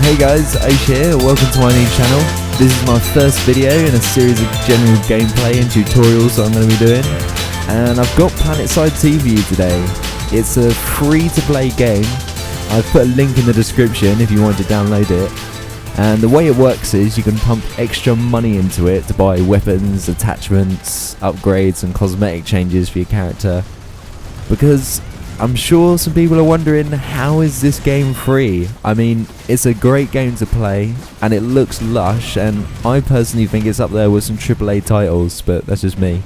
Hey guys, Osh here, welcome to my new channel. This is my first video in a series of general gameplay and tutorials that I'm going to be doing. And I've got Planetside 2 for you today. It's a free to play game. I've put a link in the description if you want to download it. And the way it works is you can pump extra money into it to buy weapons, attachments, upgrades and cosmetic changes for your character. Because I'm sure some people are wondering, how is this game free? I mean, it's a great game to play and it looks lush, and I personally think it's up there with some AAA titles, but that's just me.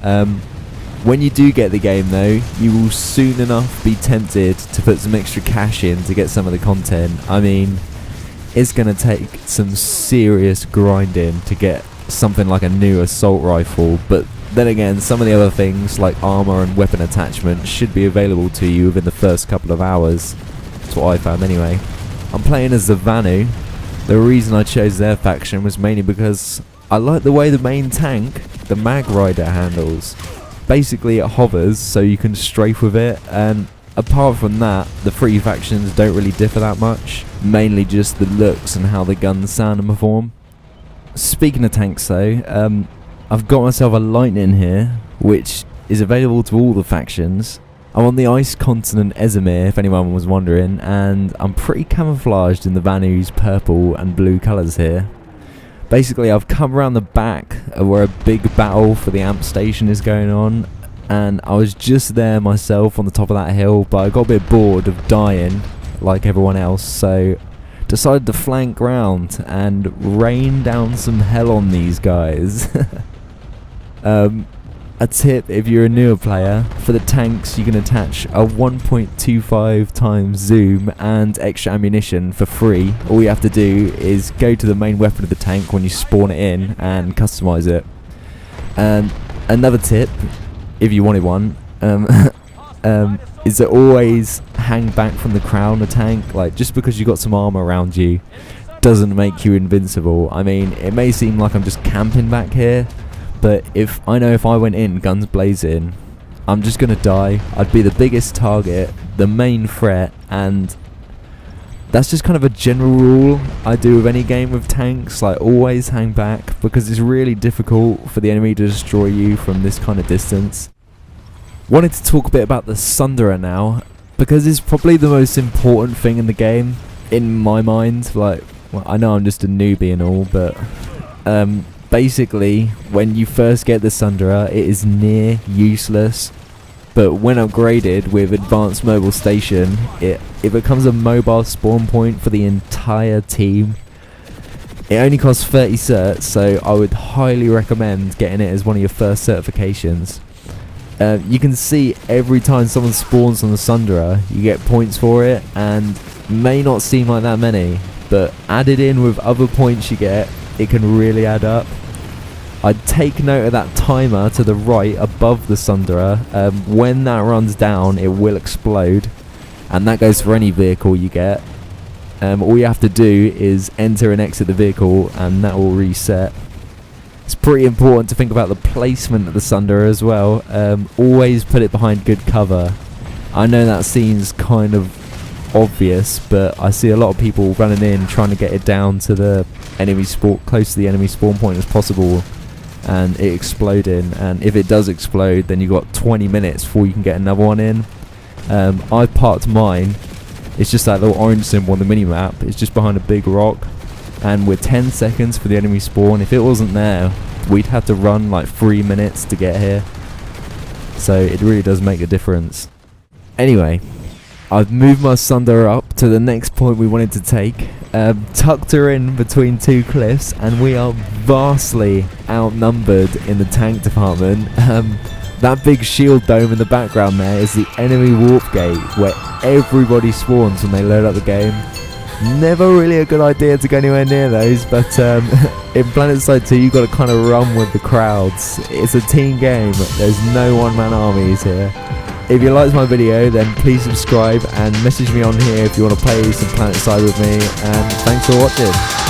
When you do get the game though, you will soon enough be tempted to put some extra cash in to get some of the content. I mean, it's going to take some serious grinding to get something like a new assault rifle, but then again, some of the other things like armor and weapon attachment should be available to you within the first couple of hours. That's what I found anyway. I'm playing as the Vanu. The reason I chose their faction was mainly because I like the way the main tank, the Mag Rider, handles. Basically it hovers so you can strafe with it, and apart from that, the three factions don't really differ that much. Mainly just the looks and how the guns sound and perform. Speaking of tanks though, I've got myself a Lightning here, which is available to all the factions. I'm on the ice continent Ezimir, if anyone was wondering, and I'm pretty camouflaged in the Vanu's purple and blue colours here. Basically, I've come around the back where a big battle for the amp station is going on, and I was just there myself on the top of that hill, but I got a bit bored of dying like everyone else, so decided to flank round and rain down some hell on these guys. A tip if you're a newer player, for the tanks you can attach a 1.25 times zoom and extra ammunition for free. All you have to do is go to the main weapon of the tank when you spawn it in and customize it. And another tip, if you wanted one, is to always hang back from the crown of the tank. Like, just because you got some armor around you doesn't make you invincible. I mean, it may seem like I'm just camping back here, but if I went in guns blazing, I'm just gonna die. I'd be the biggest target, the main threat, and that's just kind of a general rule I do with any game with tanks. Like, always hang back, because it's really difficult for the enemy to destroy you from this kind of distance. Wanted to talk a bit about the Sunderer now, because it's probably the most important thing in the game, in my mind. Like, well, I know I'm just a newbie and all, but basically, when you first get the Sunderer, it is near useless, but when upgraded with Advanced Mobile Station, it becomes a mobile spawn point for the entire team. It only costs 30 certs, so I would highly recommend getting it as one of your first certifications. You can see every time someone spawns on the Sunderer, you get points for it, and may not seem like that many, but added in with other points you get, it can really add up. I'd take note of that timer to the right above the Sunderer. When that runs down, it will explode, and that goes for any vehicle you get. All you have to do is enter and exit the vehicle, and that will reset. It's pretty important to think about the placement of the Sunderer as well. Always put it behind good cover. I know that seems kind of obvious, but I see a lot of people running in trying to get it down to the enemy spawn, close to the enemy spawn point as possible, and it exploding. And if it does explode, then you've got 20 minutes before you can get another one in. I've parked mine. It's just that little orange symbol on the mini-map. It's just behind a big rock, and we're 10 seconds for the enemy spawn. If it wasn't there, we'd have to run like 3 minutes to get here, so it really does make a difference. Anyway, I've moved my Sunderer up to the next point we wanted to take, tucked her in between two cliffs, and we are vastly outnumbered in the tank department. That big shield dome in the background there is the enemy warp gate, where everybody spawns when they load up the game. Never really a good idea to go anywhere near those, but in Planetside 2 you've got to kind of run with the crowds. It's a team game, there's no one-man armies here. If you liked my video, then please subscribe and message me on here if you want to play some Planetside with me, and thanks for watching.